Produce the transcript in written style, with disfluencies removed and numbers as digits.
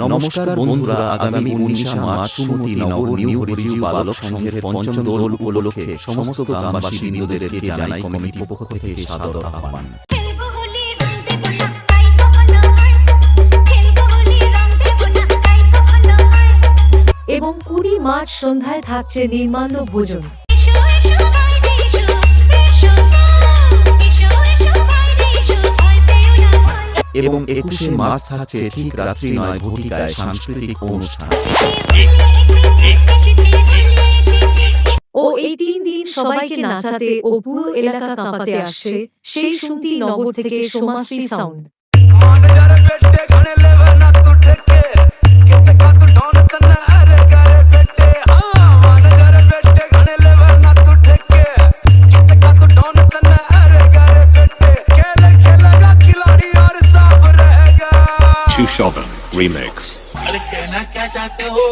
নমস্কার বন্ধুরা, আগামী 19 মার্চ সুমতি নগর নিউ হরিজিউ বালক সংঘের পঞ্চম দোল উপলক্ষে সমস্ত গ্রামবাসী বৃন্দদেরকে জানাই কমিটির পক্ষ থেকে সাদর আহ্বান। এবং 20 মার্চ সন্ধ্যায় থাকছে নির্মাল্য ভোজন। এবং 21 মার্চ থাকছে ঠিক রাত্রি 9 ঘটিকায় সাংস্কৃতিক অনুষ্ঠান। ও এই 3 দিন সবাইকে নাচাতে ও পুরো এলাকা কাঁপাতে আসছে সেই সুমতি নগর থেকে সোমাশ্রী সাউন্ড। Shoven remix. अरे कहना क्या चाहते हो?